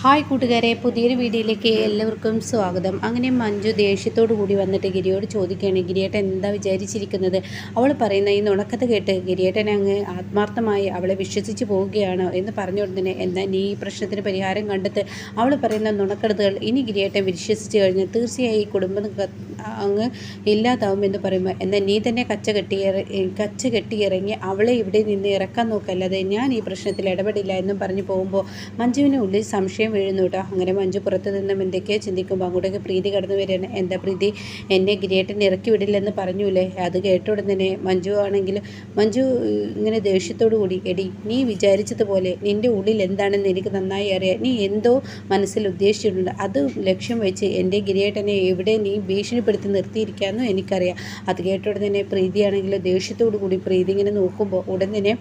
Hi കൂട്ടുകാരെ, പുതിയൊരു വീഡിയോയിലേക്ക് എല്ലാവർക്കും സ്വാഗതം. അങ്ങനെ മഞ്ജു ദേഷ്യത്തോടു കൂടി വന്നിട്ട് ഗിരിയോട് ചോദിക്കുകയാണ്, ഗിരിയേട്ടൻ എന്താ വിചാരിച്ചിരിക്കുന്നത്? അവൾ പറയുന്ന ഈ നുണക്കത്ത് കേട്ട് ഗിരിയേട്ടൻ അങ്ങ് ആത്മാർത്ഥമായി അവളെ വിശ്വസിച്ച് പോവുകയാണോ എന്ന് പറഞ്ഞുകൊണ്ടു എന്നാൽ നീ ഈ പ്രശ്നത്തിന് പരിഹാരം കണ്ടെത്ത്. അവൾ പറയുന്ന നുണക്കടുത്തുകൾ ഇനി ഗിരിയേട്ടൻ വിശ്വസിച്ച് കഴിഞ്ഞാൽ തീർച്ചയായും ഈ കുടുംബം അങ്ങ് ഇല്ലാതാവുമെന്ന് പറയുമ്പോൾ, എന്നാൽ നീ തന്നെ കച്ച കെട്ടിയിറങ്ങി അവളെ ഇവിടെ നിന്ന് ഇറക്കാൻ നോക്കല്ലാതെ ഞാൻ ഈ പ്രശ്നത്തിൽ ഇടപെടില്ല എന്നും പറഞ്ഞു പോകുമ്പോൾ മഞ്ജുവിന് ഉള്ളിൽ സംശയം വീഴുന്നു കേട്ടോ. അങ്ങനെ മഞ്ജു പുറത്തു നിന്നും എന്തൊക്കെയോ ചിന്തിക്കുമ്പോൾ അങ്ങോട്ടേക്ക് പ്രീതി കടന്നു വരികയാണ്. എന്താ പ്രീതി, എന്നെ ഗിരിയേട്ടൻ ഇറക്കി വിടില്ലെന്ന് പറഞ്ഞൂലേ? അത് കേട്ട ഉടൻ തന്നെ മഞ്ജു ഇങ്ങനെ ദേഷ്യത്തോടു കൂടി, എടി നീ വിചാരിച്ചതുപോലെ നിൻ്റെ ഉള്ളിൽ എന്താണെന്ന് എനിക്ക് നന്നായി അറിയാം. നീ എന്തോ മനസ്സിൽ ഉദ്ദേശിച്ചിട്ടുണ്ട്. അത് ലക്ഷ്യം വെച്ച് എൻ്റെ ഗിരിയേട്ടനെ എവിടെ നീ ഭീഷണിപ്പെടുത്തി നിർത്തിയിരിക്കാമെന്നും എനിക്കറിയാം. അത് കേട്ട ഉടൻ തന്നെ പ്രീതിയാണെങ്കിൽ ദേഷ്യത്തോടു കൂടി പ്രീതി ഇങ്ങനെ നോക്കുമ്പോൾ ഉടൻ തന്നെ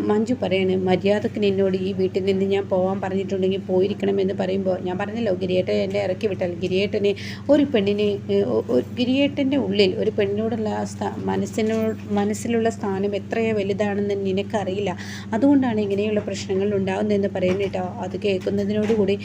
മഞ്ജു പറയാണ്, മര്യാദക്ക് നിന്നോട് ഈ വീട്ടിൽ നിന്ന് ഞാൻ പോകാൻ പറഞ്ഞിട്ടുണ്ടെങ്കിൽ പോയിരിക്കണമെന്ന് പറയുമ്പോൾ, ഞാൻ പറഞ്ഞല്ലോ ഗിരിയേട്ടൻ എന്നെ ഇറക്കി വിട്ടാൽ ഗിരിയേട്ടന് ഒരു പെണ്ണിന് ഗിരിയേട്ടൻ്റെ ഉള്ളിൽ ഒരു പെണ്ണിനോടുള്ള മനസ്സിലുള്ള സ്ഥാനം എത്രയോ വലുതാണെന്ന് നിനക്കറിയില്ല. അതുകൊണ്ടാണ് ഇങ്ങനെയുള്ള പ്രശ്നങ്ങൾ ഉണ്ടാകുന്നതെന്ന് പറയുന്നത് കേട്ടോ. അത് കേൾക്കുന്നതിനോടുകൂടി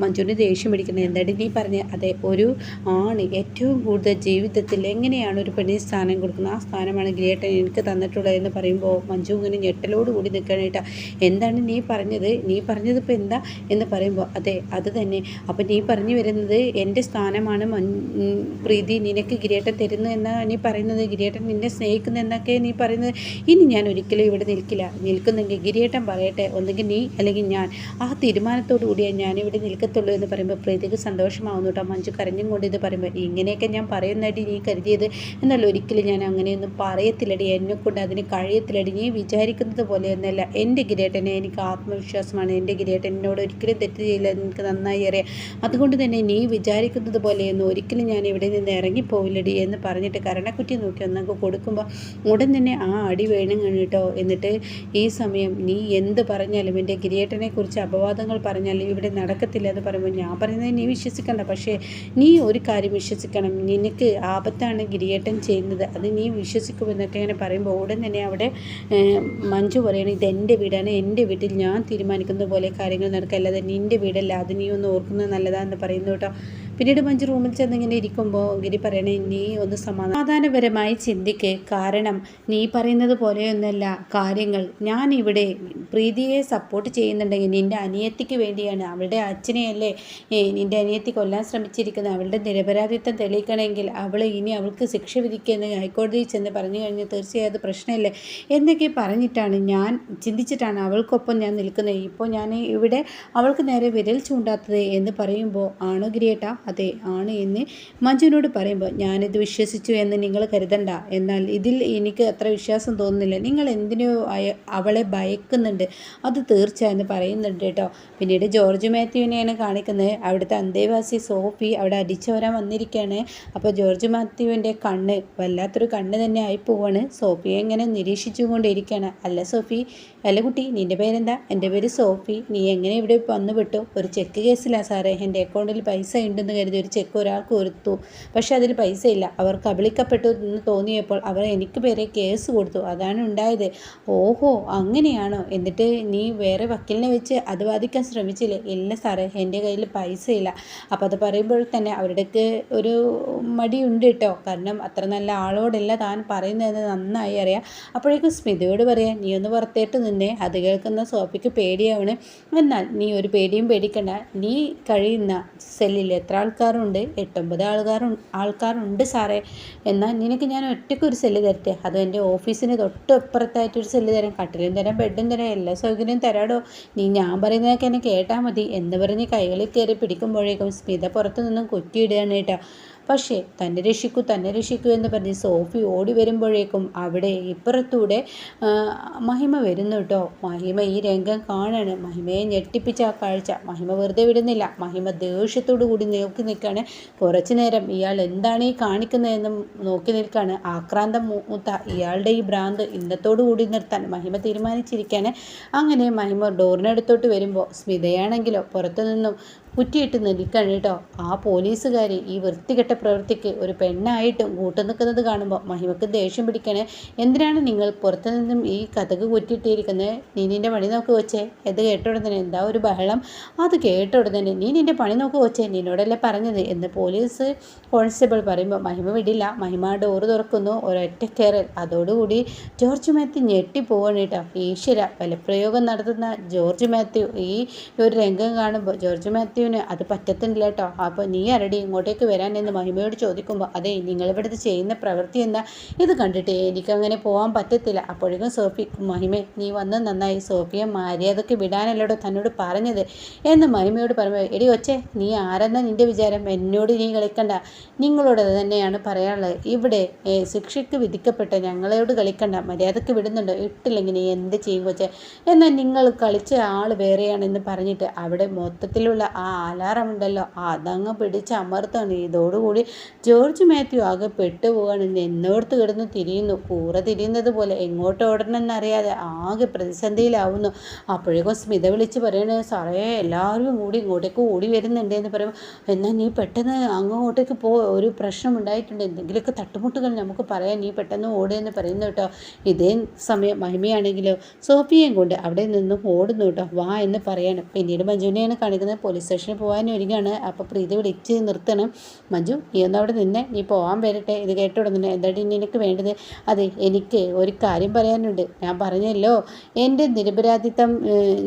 മഞ്ജുവിന് ദേഷ്യം പിടിക്കുന്നത്. എന്തായാലും നീ പറഞ്ഞ് അതെ, ഒരു ആണ് ഏറ്റവും കൂടുതൽ ജീവിതത്തിൽ എങ്ങനെയാണ് ഒരു പെണ്ണിന് സ്ഥാനം കൊടുക്കുന്നത്, ആ സ്ഥാനമാണ് ഗിരിയേട്ടൻ എനിക്ക് തന്നിട്ടുള്ളത് എന്ന് പറയുമ്പോൾ മഞ്ജു ഇങ്ങനെ ഞെട്ടലോടുകൂടി നിൽക്കണം കേട്ടോ. എന്താണ് നീ പറഞ്ഞത് ഇപ്പോൾ എന്താ എന്ന് പറയുമ്പോൾ, അതെ അത് തന്നെ. അപ്പം നീ പറഞ്ഞു വരുന്നത് എൻ്റെ സ്ഥാനമാണ് പ്രീതി നിനക്ക് ഗിരിയേട്ടൻ തരുന്നു എന്നാണ് നീ പറയുന്നത്, ഗിരിയേട്ടൻ നിന്നെ സ്നേഹിക്കുന്നു എന്നൊക്കെ നീ പറയുന്നത്. ഇനി ഞാൻ ഒരിക്കലും ഇവിടെ നിൽക്കുന്നെങ്കിൽ ഗിരിയേട്ടൻ പറയട്ടെ, ഒന്നെങ്കിൽ നീ അല്ലെങ്കിൽ ഞാൻ, ആ തീരുമാനത്തോടു കൂടിയാണ് ഞാനിവിടെ നിൽക്കത്തുള്ളൂ എന്ന് പറയുമ്പോൾ പ്രീതിക്ക് സന്തോഷമാവുന്നു കേട്ടോ. മഞ്ജു കരഞ്ഞും കൊണ്ട് ഇത് പറയുമ്പോൾ, ഇങ്ങനെയൊക്കെ ഞാൻ പറയുന്നതായിട്ട് നീ കരുതിയത്, എന്നാൽ ഒരിക്കലും ഞാൻ അങ്ങനെയൊന്നും പറയത്തില്ലടി, എന്നെക്കൊണ്ട് അതിന് കഴിയത്തില്ലടി. നീ വിചാരിക്കുന്നത് പോലെയൊന്നുമല്ല എൻ്റെ ഗിരിയേട്ടനെ, എനിക്ക് ആത്മവിശ്വാസമാണ്. എൻ്റെ ഗിരിയേട്ടൻ എന്നോട് ഒരിക്കലും തെറ്റ് ചെയ്യില്ല, എനിക്ക് നന്നായി അറിയാം. അതുകൊണ്ട് തന്നെ നീ വിചാരിക്കുന്നത് പോലെയൊന്നും ഒരിക്കലും ഞാൻ ഇവിടെ നിന്ന് ഇറങ്ങിപ്പോവില്ലടി എന്ന് പറഞ്ഞിട്ട് കരണക്കുറ്റി നോക്കി ഒന്നൊക്കെ കൊടുക്കുമ്പോൾ ഉടൻ തന്നെ ആ അടി വേണം കേട്ടോ. എന്നിട്ട് ഈ സമയം നീ എന്ത് പറഞ്ഞാലും എൻ്റെ ഗിരിയേട്ടനെ കുറിച്ച് അപവാദങ്ങൾ പറഞ്ഞാലും ഇവിടെ നടക്കത്തില്ല എന്ന് പറയുമ്പോൾ, ഞാൻ പറയുന്നത് നീ വിശ്വസിക്കണ്ട, പക്ഷേ നീ ഒരു കാര്യം വിശ്വസിക്കണം, നിനക്ക് ആപത്താണ് ഗിരിയേട്ടൻ ചെയ്യുന്നത്, അത് നീ വിശ്വസിക്കുമെന്നൊക്കെ ഇങ്ങനെ പറയുമ്പോൾ ഉടൻ തന്നെ അവിടെ മഞ്ജു പറയണം, ഇതെൻ്റെ വീടാണ്, എൻ്റെ വീട്ടിൽ ഞാൻ തീരുമാനിക്കുന്ന പോലെ കാര്യങ്ങൾ നടക്കുക, അല്ലാതെ നിൻ്റെ വീടല്ല, അത് നീ ഒന്ന് ഓർക്കുന്നത് നല്ലതാണെന്ന് പറയുന്നു കേട്ടോ. പിന്നീട് മഞ്ജു റൂമിൽ ചെന്നിങ്ങനെ ഇരിക്കുമ്പോൾ ഗിരി പറയണേ, നീ ഒന്ന് സമാധാനപരമായി ചിന്തിക്ക്. കാരണം നീ പറയുന്നത് പോലെയൊന്നുമല്ല കാര്യങ്ങൾ. ഞാനിവിടെ പ്രീതിയെ സപ്പോർട്ട് ചെയ്യുന്നുണ്ടെങ്കിൽ നിൻ്റെ അനിയത്തിക്ക് വേണ്ടിയാണ്. അവളുടെ അച്ഛനെയല്ലേ നിൻ്റെ അനിയത്തി കൊല്ലാൻ ശ്രമിച്ചിരിക്കുന്നത്. അവളുടെ നിരപരാധിത്വം തെളിയിക്കണമെങ്കിൽ ഇനി അവൾക്ക് ശിക്ഷ വിധിക്കുമെന്ന് ഹൈക്കോടതിയിൽ ചെന്ന് പറഞ്ഞു കഴിഞ്ഞാൽ തീർച്ചയായും അത് പ്രശ്നമല്ലേ എന്നൊക്കെ പറഞ്ഞിട്ടാണ്, ഞാൻ ചിന്തിച്ചിട്ടാണ് അവൾക്കൊപ്പം ഞാൻ നിൽക്കുന്നത്. ഇപ്പോൾ ഞാൻ ഇവിടെ അവൾക്ക് നേരെ വിരൽ ചൂണ്ടാത്തത് എന്ന് പറയുമ്പോൾ, ആണോ ഗിരിയേട്ടാ? അതെ ആണ് എന്ന് മഞ്ജുവിനോട് പറയുമ്പോൾ, ഞാനിത് വിശ്വസിച്ചു എന്ന് നിങ്ങൾ കരുതണ്ട, എന്നാൽ ഇതിൽ എനിക്ക് അത്ര വിശ്വാസം തോന്നുന്നില്ല. നിങ്ങൾ എന്തിനോ അവളെ ഭയക്കുന്നുണ്ട്, അത് തീർച്ചയായും പറയുന്നുണ്ട് കേട്ടോ. പിന്നീട് ജോർജ് മാത്യുവിനെയാണ് കാണിക്കുന്നത്. അവിടുത്തെ അന്തേവാസി സോഫി അവിടെ അടിച്ചു വരാൻ വന്നിരിക്കുകയാണ്. അപ്പോൾ ജോർജ് മാത്യുവിൻ്റെ കണ്ണ് വല്ലാത്തൊരു കണ്ണ് തന്നെ ആയി പോവാണ്. സോഫിയെ ഇങ്ങനെ നിരീക്ഷിച്ചു കൊണ്ടിരിക്കുകയാണ്. അല്ല സോഫി, അല്ല കുട്ടി, നിൻ്റെ പേരെന്താ? എൻ്റെ പേര് സോഫി. നീ എങ്ങനെ ഇവിടെ വന്നു വിട്ടു? ഒരു ചെക്ക് കേസിലാണ് സാറേ, എൻ്റെ അക്കൗണ്ടിൽ പൈസ ഉണ്ടെന്ന് കരുതി ഒരു ചെക്ക് ഒരാൾക്ക് കൊടുത്തു, പക്ഷെ അതിൽ പൈസ ഇല്ല. അവർ കബളിക്കപ്പെട്ടു എന്ന് തോന്നിയപ്പോൾ അവർ എനിക്ക് പേരെ കേസ് കൊടുത്തു, അതാണ് ഉണ്ടായത്. ഓഹോ അങ്ങനെയാണോ? എന്നിട്ട് നീ വേറെ വക്കീലിനെ വെച്ച് അത് വാദിക്കാൻ ശ്രമിച്ചില്ലേ? ഇല്ല സാറേ, എൻ്റെ കയ്യിൽ പൈസ ഇല്ല. അപ്പോൾ അത് പറയുമ്പോൾ തന്നെ അവരുടെക്ക് ഒരു മടിയുണ്ട് കേട്ടോ. കാരണം അത്ര നല്ല ആളോടല്ല താൻ പറയുന്നതെന്ന് നന്നായി അറിയാം. അപ്പോഴേക്കും സ്മിതയോട് പറയാം, നീ ഒന്ന് പുറത്തേട്ട് നിന്നേ. അത് കേൾക്കുന്ന സോഫിക്ക് പേടിയാവണ്. എന്നാൽ നീ ഒരു പേടിയും പേടിക്കണ്ട, നീ കഴിയുന്ന സെല്ലിൽ എത്ര ആൾക്കാരുണ്ട്? 8-9 ആൾക്കാരുണ്ട് സാറേ. എന്നാൽ നിനക്ക് ഞാൻ ഒറ്റയ്ക്കൊരു സെല്ല് തരട്ടെ? അത് എൻ്റെ ഓഫീസിന് തൊട്ടപ്പുറത്തായിട്ടൊരു സെല്ല് തരാം, കട്ടിലും തരാം, ബെഡും തരാം, എല്ലാ സൗകര്യവും തരാടോ. നീ ഞാൻ പറയുന്നതൊക്കെ എന്നെ കേട്ടാൽ മതി എന്ന് പറഞ്ഞ് കൈകളിൽ കയറി പിടിക്കുമ്പോഴേക്കും സ്മിത പുറത്തു നിന്നും കുറ്റിയിടുകയാണ് കേട്ടോ. പക്ഷേ തന്നെ രക്ഷിക്കൂ എന്ന് പറഞ്ഞ് സോഫി ഓടി വരുമ്പോഴേക്കും അവിടെ ഇപ്പുറത്തൂടെ മഹിമ വരുന്നു കേട്ടോ. മഹിമ ഈ രംഗം കാണാണ്. മഹിമയെ ഞെട്ടിപ്പിച്ച ആ കാഴ്ച മഹിമ വെറുതെ വിടുന്നില്ല. മഹിമ ദേഷ്യത്തോടു കൂടി നോക്കി നിൽക്കുകയാണ്. കുറച്ചു നേരം ഇയാൾ എന്താണ് ഈ കാണിക്കുന്നതെന്നും നോക്കി നിൽക്കുകയാണ്. ആക്രാന്തം മൂത്ത ഇയാളുടെ ഈ ഭ്രാന്ത് ഇന്നത്തോടു കൂടി നിർത്താൻ മഹിമ തീരുമാനിച്ചിരിക്കുകയാണ്. അങ്ങനെ മഹിമ ഡോറിനടുത്തോട്ട് വരുമ്പോൾ സ്മിതയാണെങ്കിലോ പുറത്തു നിന്നും കുറ്റിയിട്ട് നിൽക്കണം കേട്ടോ. ആ പോലീസുകാർ ഈ വൃത്തികെട്ട പ്രവൃത്തിക്ക് ഒരു പെണ്ണായിട്ടും കൂട്ടു നിൽക്കുന്നത് കാണുമ്പോൾ മഹിമക്ക് ദേഷ്യം പിടിക്കണേ. എന്തിനാണ് നിങ്ങൾ പുറത്തു നിന്നും ഈ കഥക് കുറ്റിയിട്ടിരിക്കുന്നത്? നീ നിൻ്റെ പണി നോക്ക് വെച്ചേ. ഇത് കേട്ട ഉടനെ എന്താ ഒരു ബഹളം. അത് കേട്ട ഉടനെ നീ നിൻ്റെ പണി നോക്ക് വെച്ചേ, നിന്നോടല്ലേ പറഞ്ഞത് എന്ന് പോലീസ് കോൺസ്റ്റബിൾ പറയുമ്പോൾ മഹിമ വിടില്ല. മഹിമ ഡോറ് തുറക്കുന്നു, ഒരൊറ്റ കയറൽ. അതോടുകൂടി ജോർജ് മാത്യു ഞെട്ടിപ്പോവാണ് കേട്ടോ. ഈശ്വര, ബലപ്രയോഗം നടത്തുന്ന ജോർജ് മാത്യു ഈ ഒരു രംഗം കാണുമ്പോൾ ജോർജ് മാത്യുവിന് അത് പറ്റത്തില്ല കേട്ടോ. അപ്പോൾ നീ ആരടി ഇങ്ങോട്ടേക്ക് വരാൻ എന്ന് മഹിമയോട് ചോദിക്കുമ്പോൾ, അതെ നിങ്ങളിവിടുത്തെ ചെയ്യുന്ന പ്രവൃത്തി എന്താ? ഇത് കണ്ടിട്ട് എനിക്കങ്ങനെ പോകാൻ പറ്റത്തില്ല. അപ്പോഴേക്കും സോഫി, മഹിമേ നീ വന്ന് നന്നായി, സോഫിയെ മര്യാദയ്ക്ക് വിടാനല്ലോടോ തന്നോട് പറഞ്ഞത് എന്ന് മഹിമയോട് പറയുമ്പോൾ, എടി ഒച്ചേ നീ ആരെന്നാ നിൻ്റെ വിചാരം? എന്നോട് നീ കളിക്കണ്ട, നിങ്ങളോട് തന്നെയാണ് പറയാനുള്ളത്. ഇവിടെ ശിക്ഷയ്ക്ക് വിധിക്കപ്പെട്ട ഞങ്ങളോട് കളിക്കണ്ട, മര്യാദയ്ക്ക് വിടുന്നുണ്ടോ? ഇട്ടില്ലെങ്കിൽ നീ എന്ത് ചെയ്യും കൊച്ചേ? എന്നാൽ നിങ്ങൾ കളിച്ച ആൾ വേറെയാണെന്ന് പറഞ്ഞിട്ട് അവിടെ മൊത്തത്തിലുള്ള ആ അലാറം ഉണ്ടല്ലോ അതങ്ങ് പിടിച്ച് അമർത്താണ്. ഇതോടുകൂടി ജോർജ് മാത്യു ആകെ പെട്ടുപോകാണ്. എന്നോർത്ത് കിടന്ന് തിരിയുന്നു, കൂറ തിരിയുന്നത് പോലെ എങ്ങോട്ട് ഓടണമെന്നറിയാതെ ആകെ പ്രതിസന്ധിയിലാവുന്നു. അപ്പോഴേക്കും സ്മിത വിളിച്ച് പറയണേ, സാറേ എല്ലാവരും കൂടി ഇങ്ങോട്ടേക്ക് ഓടി വരുന്നുണ്ട് എന്ന് പറയുമ്പോൾ, എന്നാൽ നീ പെട്ടെന്ന് അങ്ങോട്ടേക്ക് ഒരു പ്രശ്നം ഉണ്ടായിട്ടുണ്ട്, എന്തെങ്കിലുമൊക്കെ തട്ടുമുട്ടുകൾ നമുക്ക് പറയാം, നീ പെട്ടെന്ന് ഓടുകയെന്ന് പറയുന്നു കേട്ടോ. ഇതേ സമയം മഹിമയാണെങ്കിലോ സോഫിയയും കൊണ്ട് അവിടെ നിന്നും ഓടുന്നു കേട്ടോ. വാ എന്ന് പറയാണ്. പിന്നീട് മഞ്ജുവിനെയാണ് കാണിക്കുന്നത്. പോലീസ് സ്റ്റേഷനിൽ പോകാൻ ഒരുങ്ങാണ്. അപ്പോൾ പ്രീതി വിളിച്ച് നിർത്തണം. മഞ്ജു നീ ഒന്ന് അവിടെ നിന്നെ, നീ പോകാൻ വരട്ടെ. ഇത് കേട്ട് തുടങ്ങുന്നത് എന്താണ് നിനക്ക് വേണ്ടത്? അതെ എനിക്ക് ഒരു കാര്യം പറയാനുണ്ട്. ഞാൻ പറഞ്ഞല്ലോ എൻ്റെ നിരപരാധിത്വം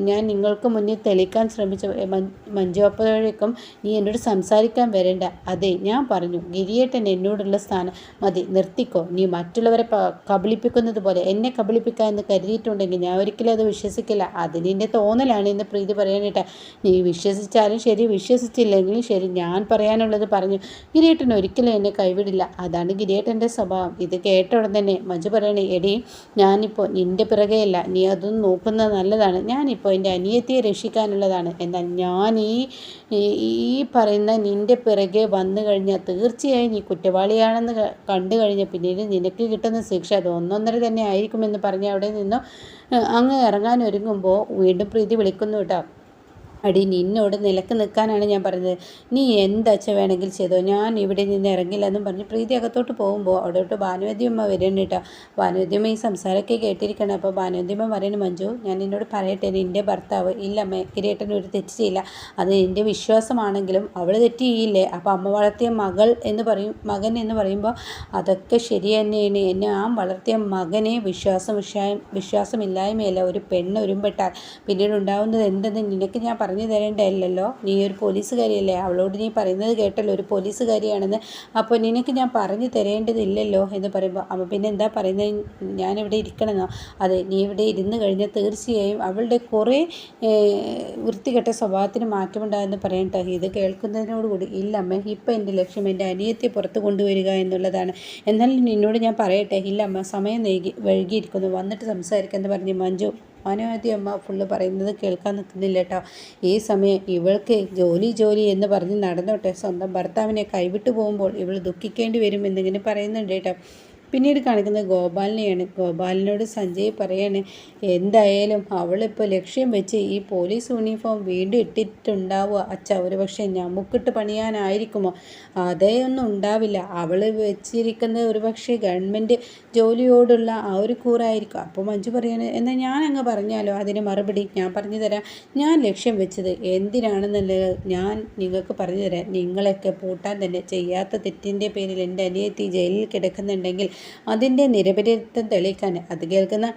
ഞാൻ നിങ്ങൾക്ക് മുന്നിൽ തെളിയിക്കാൻ ശ്രമിച്ചു. മഞ്ജു അപ്പോഴേക്കും നീ എന്നോട് സംസാരിക്കാൻ വരണ്ട. അതെ ഞാൻ പറഞ്ഞു, ഗിരിയേട്ടൻ എന്നോടുള്ള സ്ഥാനം മതി, നിർത്തിക്കോ. നീ മറ്റുള്ളവരെ കബളിപ്പിക്കുന്നത് പോലെ എന്നെ കബളിപ്പിക്കുക എന്ന് കരുതിയിട്ടുണ്ടെങ്കിൽ ഞാൻ ഒരിക്കലും അത് വിശ്വസിക്കില്ല. അത് നിൻ്റെ തോന്നലാണ് എന്ന് പ്രീതി പറയാനിട്ട്. നീ വിശ്വസിച്ചാലും ശരി വിശ്വസിച്ചില്ലെങ്കിലും ശരി, ഞാൻ പറയാനുള്ളത് പറഞ്ഞു. ഗിരിയേട്ടൻ ഒരിക്കലും എന്നെ കൈവിടില്ല, അതാണ് ഗിരിയേട്ടൻ്റെ സ്വഭാവം. ഇത് കേട്ട ഉടൻ തന്നെ മഞ്ജു പറയണേ, എടി ഞാനിപ്പോൾ നിൻ്റെ പിറകെയല്ല, നീ അതൊന്നും നോക്കുന്നത് നല്ലതാണ്. ഞാനിപ്പോൾ എൻ്റെ അനിയത്തിയെ രക്ഷിക്കാനുള്ളതാണ്. എന്നാൽ ഞാൻ ഈ പറയുന്ന നിൻ്റെ പിറകെ വന്നു കഴിഞ്ഞാൽ തീർച്ചയായും നീ കുറ്റവാളിയാണെന്ന് കണ്ടു കഴിഞ്ഞാൽ പിന്നീട് നിനക്ക് കിട്ടുന്ന ശിക്ഷ അത് ഒന്നൊന്നര തന്നെ ആയിരിക്കുമെന്ന് പറഞ്ഞ് അവിടെ നിന്നും അങ്ങ് ഇറങ്ങാൻ ഒരുങ്ങുമ്പോൾ വീണ്ടും പ്രീതി വിളിക്കുന്നു കേട്ടോ. അടി നിന്നോട് നിലക്ക് നിൽക്കാനാണ് ഞാൻ പറഞ്ഞത്, നീ എന്താച്ച വേണമെങ്കിൽ ചെയ്തോ, ഞാൻ ഇവിടെ നിന്ന് ഇറങ്ങില്ല എന്നും പറഞ്ഞ് പ്രീതി അകത്തോട്ട് പോകുമ്പോൾ അവിടോട്ട് ഭാനുവതിയമ്മ വരുന്നുണ്ട് കേട്ടോ. ഭാനുവതിയമ്മ ഈ സംസാരമൊക്കെ കേട്ടിരിക്കണം. അപ്പോൾ ഭാനുവതിയമ്മ പറയുന്നു, മഞ്ജു ഞാൻ നിന്നോട് പറയട്ടെ, നിൻ്റെ ഭർത്താവ് ഇല്ല ഗിരിയേട്ടൻ ഒരു തെറ്റ് ചെയ്യില്ല, അത് എൻ്റെ വിശ്വാസമാണെങ്കിലും അവൾ തെറ്റ് ചെയ്യില്ലേ? അപ്പോൾ അമ്മ വളർത്തിയ മകൻ എന്ന് പറയുമ്പോൾ അതൊക്കെ ശരി തന്നെയാണ്. എന്നെ ആ വളർത്തിയ മകനെ വിശ്വാസമില്ലായ്മയല്ല ഒരു പെണ്ണ് ഒരുമ്പെട്ടാൽ പിന്നീട് ഉണ്ടാവുന്നത് എന്തെന്ന് നിനക്ക് ഞാൻ പറഞ്ഞു തരേണ്ടല്ലോ. നീ ഒരു പോലീസുകാരിയല്ലേ, അവളോട് നീ പറയുന്നത് കേട്ടല്ലോ ഒരു പോലീസുകാരിയാണെന്ന്, അപ്പോൾ നിനക്ക് ഞാൻ പറഞ്ഞു തരേണ്ടതില്ലല്ലോ എന്ന് പറയുമ്പോൾ അമ്മ പിന്നെ എന്താ പറയുന്നത്, ഞാനിവിടെ ഇരിക്കണമെന്നോ? അതെ നീ ഇവിടെ ഇരുന്ന് കഴിഞ്ഞാൽ തീർച്ചയായും അവളുടെ കുറേ വൃത്തികെട്ട സ്വഭാവത്തിന് മാറ്റമുണ്ടാകുമെന്ന് പറയട്ടെ. ഇത് കേൾക്കുന്നതിനോടുകൂടി ഇല്ല അമ്മ, ഇപ്പം എൻ്റെ ലക്ഷ്യം എൻ്റെ അനിയത്തെ പുറത്ത് കൊണ്ടുവരിക എന്നുള്ളതാണ്. എന്നാലും നിന്നോട് ഞാൻ പറയട്ടെ, ഇല്ല അമ്മ സമയം വൈകിയിരിക്കുന്നു, വന്നിട്ട് സംസാരിക്കാമെന്ന് പറഞ്ഞ് മഞ്ജു ഭാനുവതി അമ്മ ഫുള്ള് പറയുന്നത് കേൾക്കാൻ നിൽക്കുന്നില്ല കേട്ടോ. ഈ സമയം ഇവൾക്ക് ജോലി എന്ന് പറഞ്ഞ് നടന്നോട്ടെ, സ്വന്തം ഭർത്താവിനെ കൈവിട്ടു പോകുമ്പോൾ ഇവൾ ദുഃഖിക്കേണ്ടി വരും എന്നിങ്ങനെ പറയുന്നുണ്ട് കേട്ടോ. പിന്നീട് കാണിക്കുന്നത് ഗോപാലിനെയാണ്. ഗോപാലിനോട് സഞ്ജയ് പറയാണ്, എന്തായാലും അവളിപ്പോൾ ലക്ഷ്യം വെച്ച് ഈ പോലീസ് യൂണിഫോം വീണ്ടും ഇട്ടിട്ടുണ്ടാവുക അച്ഛ, ഒരു പക്ഷേ ഞമ്മുക്കിട്ട് പണിയാനായിരിക്കുമോ? അതേയൊന്നും ഉണ്ടാവില്ല, അവൾ വെച്ചിരിക്കുന്നത് ഒരു പക്ഷേ ഗവൺമെൻറ് ജോലിയോടുള്ള ആ ഒരു കൂറായിരിക്കും. അപ്പോൾ മഞ്ജു പറയാണ്, എന്നാൽ ഞാൻ അങ്ങ് പറഞ്ഞാലോ അതിന് മറുപടി ഞാൻ പറഞ്ഞു തരാം. ഞാൻ ലക്ഷ്യം വെച്ചത് എന്തിനാണെന്നുള്ളത് ഞാൻ നിങ്ങൾക്ക് പറഞ്ഞു തരാം. നിങ്ങളൊക്കെ പൂട്ടാൻ തന്നെ ചെയ്യാത്ത തെറ്റിൻ്റെ പേരിൽ എൻ്റെ അനിയത്തി ജയിലിൽ കിടക്കുന്നുണ്ടെങ്കിൽ അതിൻ്റെ നിരപരാധിത്വം തെളിയിക്കാൻ. അത് കേൾക്കുന്ന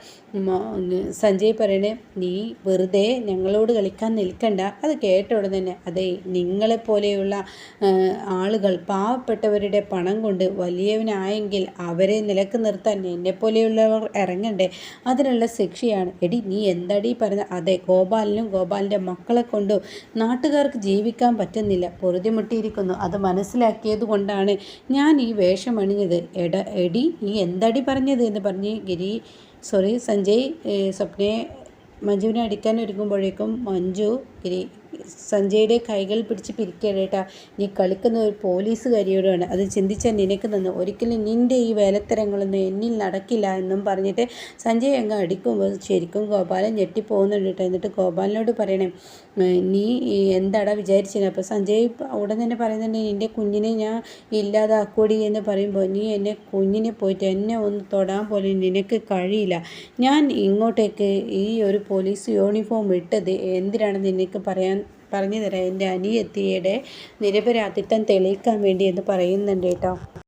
സഞ്ജയ് പറയണേ, നീ വെറുതെ ഞങ്ങളോട് കളിക്കാൻ നിൽക്കണ്ട. അത് കേട്ട ഉടൻ തന്നെ, അതെ നിങ്ങളെപ്പോലെയുള്ള ആളുകൾ പാവപ്പെട്ടവരുടെ പണം കൊണ്ട് വലിയവനായെങ്കിൽ അവരെ നിലക്ക് നിർത്താൻ എന്നെപ്പോലെയുള്ളവർ ഇറങ്ങണ്ടേ, അതിനുള്ള ശിക്ഷയാണ്. എടി നീ എന്താടി പറഞ്ഞ? അതെ ഗോപാലിനും ഗോപാലിൻ്റെ മക്കളെ കൊണ്ടും നാട്ടുകാർക്ക് ജീവിക്കാൻ പറ്റുന്നില്ല, പൊറുതിമുട്ടിയിരിക്കുന്നു. അത് മനസ്സിലാക്കിയത് കൊണ്ടാണ് ഞാൻ ഈ വേഷം അണിഞ്ഞത്. എടി നീ എന്താടി പറഞ്ഞത് എന്ന് പറഞ്ഞ് സഞ്ജയ് സ്വപ്നയെ മഞ്ജുവിനെ അടിക്കാൻ ഒരുങ്ങുമ്പോഴേക്കും മഞ്ജു സഞ്ജയുടെ കൈകൾ പിടിച്ച് പിരിക്കുകയാണ് കേട്ടോ. നീ കളിക്കുന്ന ഒരു പോലീസുകാരിയോടാണ്, അത് ചിന്തിച്ചാൽ നിനക്ക് നിന്ന് ഒരിക്കലും നിൻ്റെ ഈ വേലത്തരങ്ങളൊന്നും എന്നിൽ നടക്കില്ല എന്നും പറഞ്ഞിട്ട് സഞ്ജയ് അങ്ങ് അടിക്കുമ്പോൾ ശരിക്കും ഗോപാലൻ ഞെട്ടിപ്പോകുന്നുണ്ട് കേട്ടോ. എന്നിട്ട് ഗോപാലിനോട് പറയണേ, നീ എന്താടാ വിചാരിച്ചത്? അപ്പോൾ സഞ്ജയ് ഉടൻ തന്നെ പറയുന്നുണ്ട്, നിൻ്റെ കുഞ്ഞിനെ ഞാൻ ഇല്ലാതാക്കൂടി എന്ന് പറയുമ്പോൾ, നീ എന്നെ കുഞ്ഞിനെ പോയിട്ട് എന്നെ ഒന്ന് തൊടാൻ പോലും നിനക്ക് കഴിയില്ല. ഞാൻ ഇങ്ങോട്ടേക്ക് ഈ ഒരു പോലീസ് യൂണിഫോം ഇട്ടത് എന്തിനാണെന്ന് നിനക്ക് പറഞ്ഞു തരാം. എൻ്റെ അനിയത്തിയുടെ നിരപരാധിത്വം തെളിയിക്കാൻ വേണ്ടി എന്ന് പറയുന്നുണ്ട് കേട്ടോ.